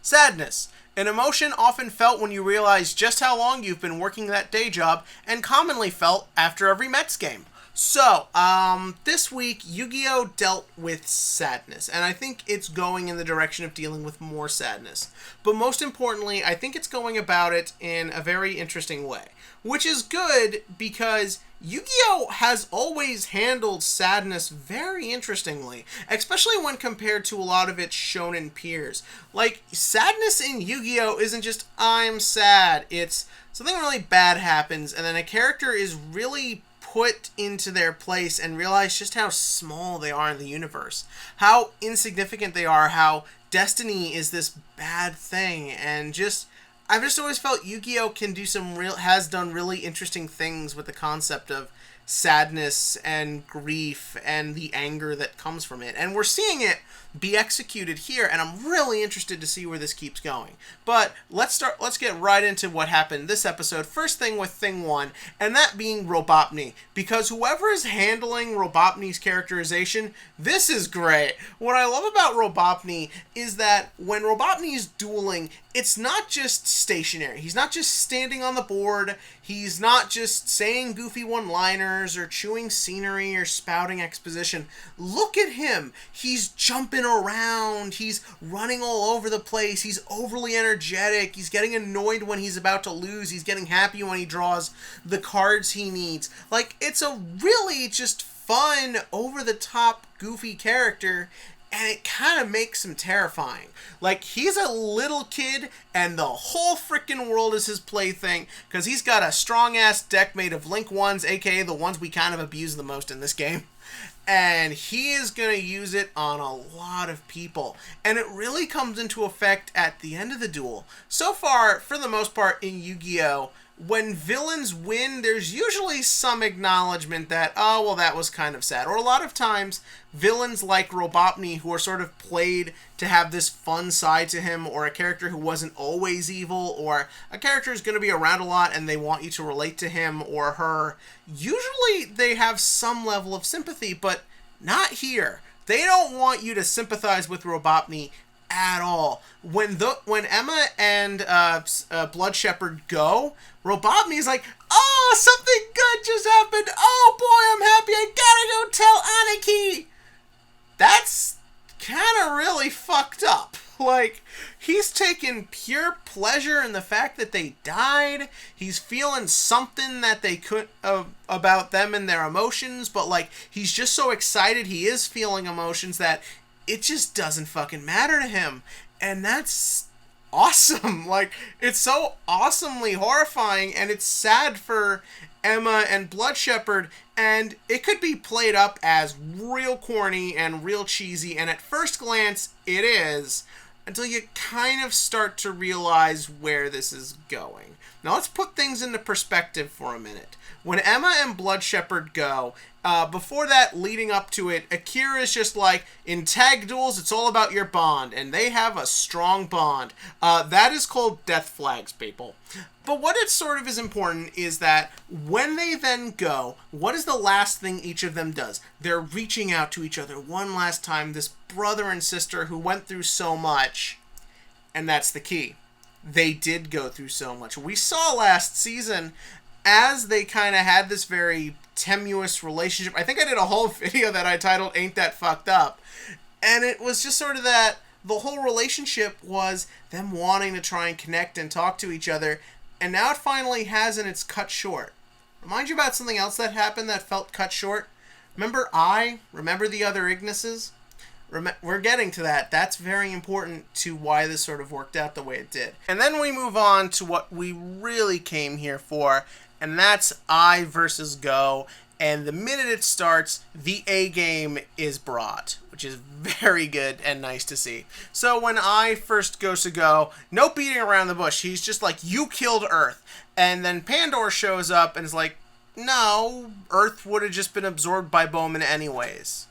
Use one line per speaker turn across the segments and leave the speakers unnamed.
Sadness. An emotion often felt when you realize just how long you've been working that day job, and commonly felt after every Mets game. So, this week, Yu-Gi-Oh! Dealt with sadness, and I think it's going in the direction of dealing with more sadness. But most importantly, I think it's going about it in a very interesting way, which is good because Yu-Gi-Oh! Has always handled sadness very interestingly, especially when compared to a lot of its shonen peers. Like, sadness in Yu-Gi-Oh! Isn't just, I'm sad, it's something really bad happens, and then a character is really put into their place and realize just how small they are in the universe, how insignificant they are, how destiny is this bad thing, and I've just always felt Yu-Gi-Oh! Has done really interesting things with the concept of sadness and grief and the anger that comes from it. And we're seeing it be executed here, and I'm really interested to see where this keeps going. But let's get right into what happened this episode. First thing with thing one, and that being Roboppi, because whoever is handling Roboppi's characterization, this is great. What I love about Roboppi is that when Roboppi is dueling, it's not just stationary. He's not just standing on the board. He's not just saying goofy one-liners or chewing scenery or spouting exposition. Look at him. He's jumping around. He's running all over the place. He's overly energetic. He's getting annoyed when he's about to lose. He's getting happy when he draws the cards he needs. Like, it's a really just fun, over-the-top, goofy character, and it kind of makes him terrifying. Like, he's a little kid, and the whole freaking world is his plaything, because he's got a strong-ass deck made of Link 1s, aka the ones we kind of abuse the most in this game. And he is going to use it on a lot of people. And it really comes into effect at the end of the duel. So far, for the most part, in Yu-Gi-Oh!, when villains win, there's usually some acknowledgement that, oh, well, that was kind of sad. Or a lot of times, villains like Roboppi, who are sort of played to have this fun side to him, or a character who wasn't always evil, or a character who's going to be around a lot and they want you to relate to him or her, usually they have some level of sympathy, but not here. They don't want you to sympathize with Roboppi at all. When Emma and Blood Shepherd go, Roboppi's like, oh, something good just happened. Oh boy, I'm happy. I gotta go tell Aniki. That's kind of really fucked up. Like, he's taking pure pleasure in the fact that they died. He's feeling something that they could about them and their emotions, but like, he's just so excited he is feeling emotions that it just doesn't fucking matter to him. And that's awesome. Like, it's so awesomely horrifying, and it's sad for Emma and Blood Shepherd, and it could be played up as real corny and real cheesy, and at first glance, it is, until you kind of start to realize where this is going. Now, let's put things into perspective for a minute. When Emma and Blood Shepherd go, before that, leading up to it, Akira is just like, in tag duels, it's all about your bond, and they have a strong bond. That is called death flags, people. But what it sort of is important is that when they then go, what is the last thing each of them does? They're reaching out to each other one last time, this brother and sister who went through so much, and that's the key. They did go through so much. We saw last season, as they kind of had this very tenuous relationship. I think I did a whole video that I titled Ain't That Fucked Up, and it was just sort of that the whole relationship was them wanting to try and connect and talk to each other, and now it finally has, and it's cut short. Remind you about something else that happened that felt cut short? Remember the other Ignises? We're getting to that. That's very important to why this sort of worked out the way it did. And then we move on to what we really came here for, and that's I versus Go. And the minute it starts, the A game is brought, which is very good and nice to see. So when I first goes to go, no beating around the bush. He's just like, you killed Earth. And then Pandor shows up and is like, no, Earth would have just been absorbed by Bowman anyways.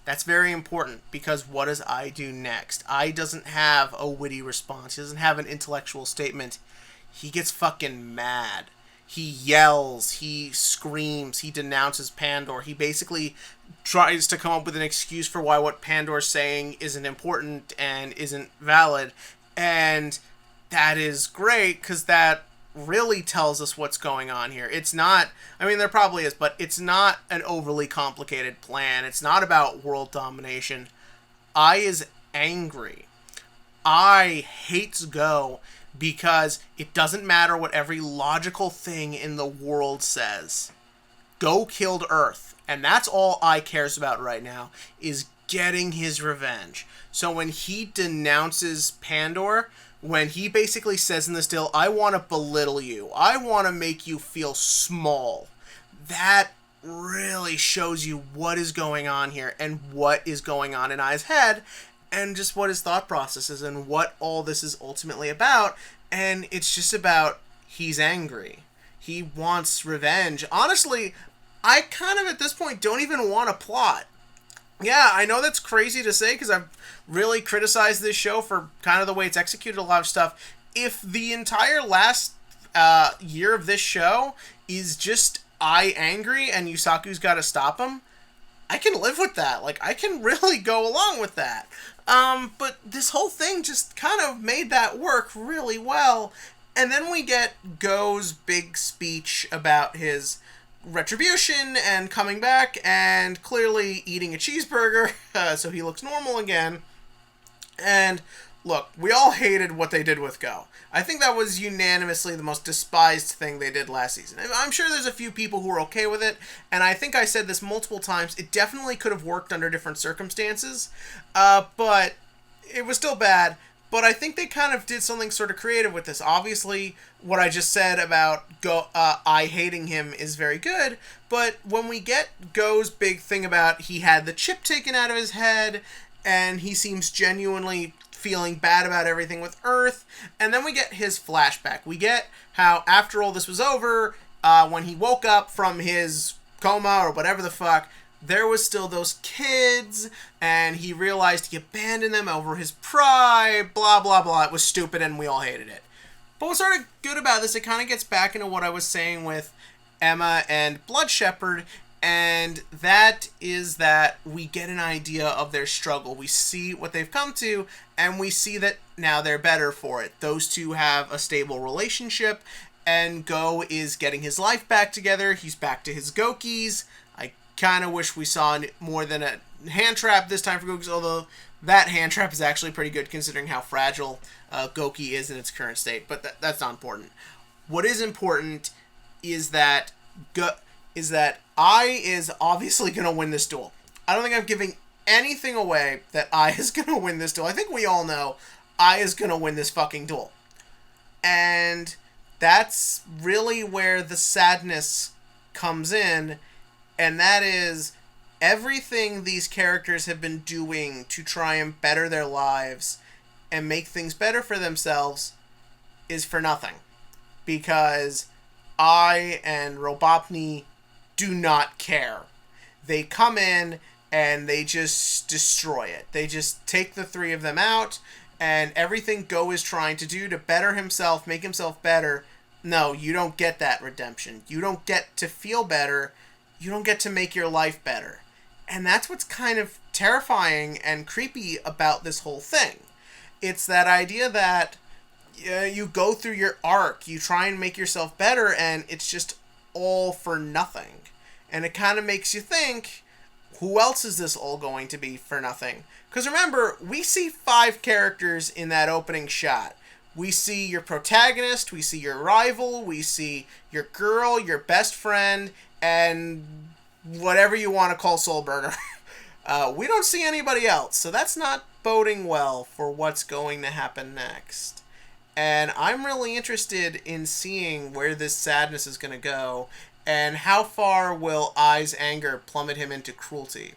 That's very important, because what does I do next? I doesn't have a witty response. He doesn't have an intellectual statement. He gets fucking mad. He yells, he screams, he denounces Pandor. He basically tries to come up with an excuse for why what Pandor's saying isn't important and isn't valid. And that is great, because that really tells us what's going on here. It's not, I mean, there probably is, but it's not an overly complicated plan. It's not about world domination. Ai is angry. Ai hates Go because it doesn't matter what every logical thing in the world says. Go killed Earth, and that's all Ai cares about right now, is getting his revenge. So when he denounces Pandor, when he basically says in this deal, I want to belittle you, I want to make you feel small, that really shows you what is going on here and what is going on in Ai's head, and just what his thought process is and what all this is ultimately about. And it's just about, he's angry. He wants revenge. Honestly, I kind of at this point don't even want a plot. Yeah, I know that's crazy to say because I've really criticized this show for kind of the way it's executed a lot of stuff. If the entire last year of this show is just Ai angry and Yusaku's got to stop him, I can live with that. Like, I can really go along with that. But this whole thing just kind of made that work really well. And then we get Go's big speech about his retribution and coming back and clearly eating a cheeseburger so he looks normal again. And look, we all hated what they did with Go. I think that was unanimously the most despised thing they did last season. I'm sure there's a few people who are okay with it, and I think I said this multiple times, it definitely could have worked under different circumstances, but it was still bad. But I think they kind of did something sort of creative with this. Obviously, what I just said about Ai hating him is very good, but when we get Go's big thing about he had the chip taken out of his head, and he seems genuinely feeling bad about everything with Earth, and then we get his flashback. We get how after all this was over, when he woke up from his coma or whatever the fuck, there was still those kids, and he realized he abandoned them over his pride, blah, blah, blah. It was stupid, and we all hated it. But what's sort of good about this, it kind of gets back into what I was saying with Emma and Blood Shepherd, and that is that we get an idea of their struggle. We see what they've come to, and we see that now they're better for it. Those two have a stable relationship, and Go is getting his life back together. He's back to his Gokis. I kind of wish we saw more than a hand trap this time for Gokis, although that hand trap is actually pretty good considering how fragile Goki is in its current state, but that's not important. What is important is that Ai is obviously going to win this duel. I don't think I'm giving anything away that Ai is going to win this duel. I think we all know Ai is going to win this fucking duel. And that's really where the sadness comes in, and that is everything these characters have been doing to try and better their lives and make things better for themselves is for nothing. Because Ai and Roboppi do not care. They come in and they just destroy it. They just take the three of them out, and everything Go is trying to do to better himself, make himself better, no, you don't get that redemption. You don't get to feel better. You don't get to make your life better. And that's what's kind of terrifying and creepy about this whole thing. It's that idea that you go through your arc, you try and make yourself better, and it's just all for nothing. And it kind of makes you think, who else is this all going to be for nothing? Because remember, we see 5 characters in that opening shot. We see your protagonist, we see your rival, we see your girl, your best friend, and whatever you want to call Soulburger. We don't see anybody else, so that's not boding well for what's going to happen next. And I'm really interested in seeing where this sadness is going to go, and how far will Ai's anger plummet him into cruelty.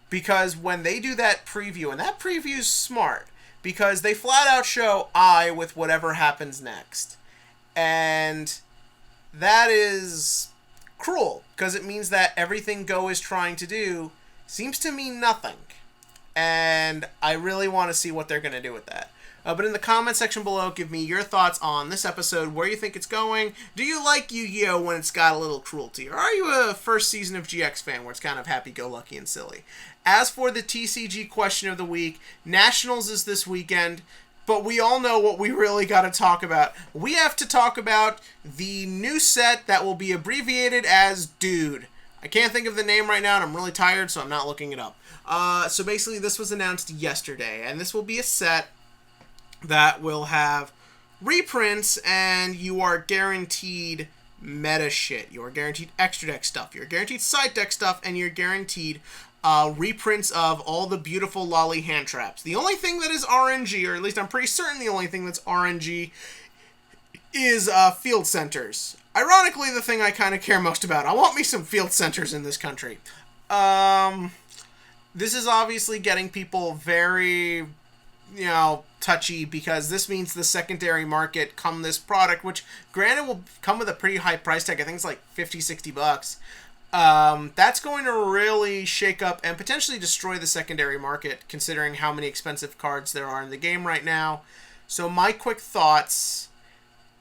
Because when they do that preview, and that preview's smart, because they flat out show Ai with whatever happens next. And that is cruel, because it means that everything Go is trying to do seems to mean nothing. And I really want to see what they're going to do with that. But in the comment section below, give me your thoughts on this episode, where you think it's going. Do you like Yu-Gi-Oh! When it's got a little cruelty? Or are you a first season of GX fan where it's kind of happy-go-lucky and silly? As for the TCG question of the week, Nationals is this weekend, but we all know what we really got to talk about. We have to talk about the new set that will be abbreviated as Dude. I can't think of the name right now, and I'm really tired, so I'm not looking it up. So basically, this was announced yesterday, and this will be a set that will have reprints, and you are guaranteed meta shit. You are guaranteed extra deck stuff. You're guaranteed side deck stuff, and you're guaranteed reprints of all the beautiful lolly hand traps. The only thing that is RNG, or at least I'm pretty certain the only thing that's RNG, is field centers. Ironically, the thing I kind of care most about. I want me some field centers in this country. This is obviously getting people very, touchy, because this means the secondary market come this product, which granted will come with a pretty high price tag. I think it's like $50-$60. That's going to really shake up and potentially destroy the secondary market, considering how many expensive cards there are in the game right now. So my quick thoughts: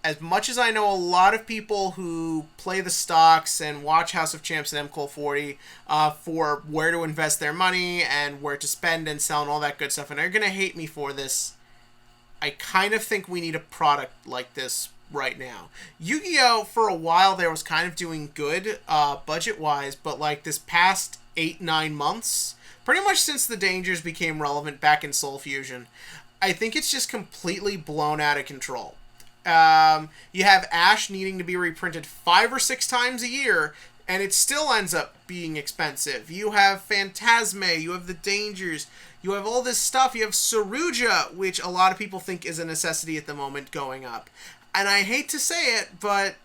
as much as I know a lot of people who play the stocks and watch House of Champs and MCOL 40 for where to invest their money and where to spend and sell and all that good stuff, and they're going to hate me for this, I kind of think we need a product like this right now. Yu-Gi-Oh! For a while there was kind of doing good budget-wise, but like this past 8-9 months, pretty much since the Dangers became relevant back in Soul Fusion, I think it's just completely blown out of control. You have Ash needing to be reprinted 5 or 6 times a year, and it still ends up being expensive. You have Phantasme, you have the Dangers, you have all this stuff. You have Saruja, which a lot of people think is a necessity at the moment, going up. And I hate to say it, but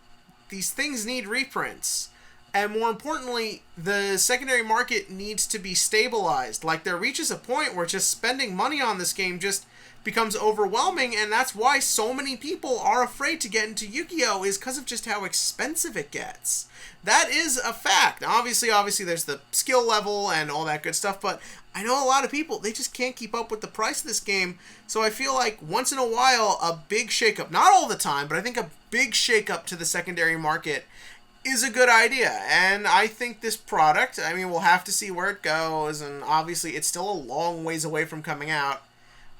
these things need reprints. And more importantly, the secondary market needs to be stabilized. Like, there reaches a point where just spending money on this game just becomes overwhelming, and that's why so many people are afraid to get into Yu-Gi-Oh! Is because of just how expensive it gets. That is a fact. Now, obviously there's the skill level and all that good stuff, but I know a lot of people, they just can't keep up with the price of this game, so I feel like once in a while, a big shakeup, not all the time, but I think a big shakeup to the secondary market is a good idea. And I think this product, we'll have to see where it goes, and obviously it's still a long ways away from coming out.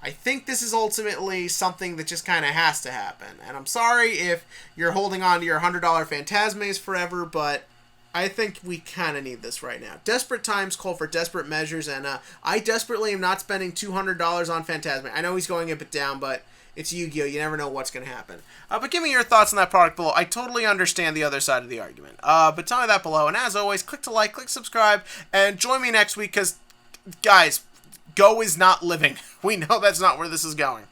I think this is ultimately something that just kind of has to happen. And I'm sorry if you're holding on to your $100 Phantasmes forever, but I think we kind of need this right now. Desperate times call for desperate measures, and I desperately am not spending $200 on Phantasme. I know he's going a bit down, but it's Yu-Gi-Oh! You never know what's going to happen. But give me your thoughts on that product below. I totally understand the other side of the argument. But tell me that below. And as always, click to like, click subscribe, and join me next week, because, guys, Go is not living. We know that's not where this is going.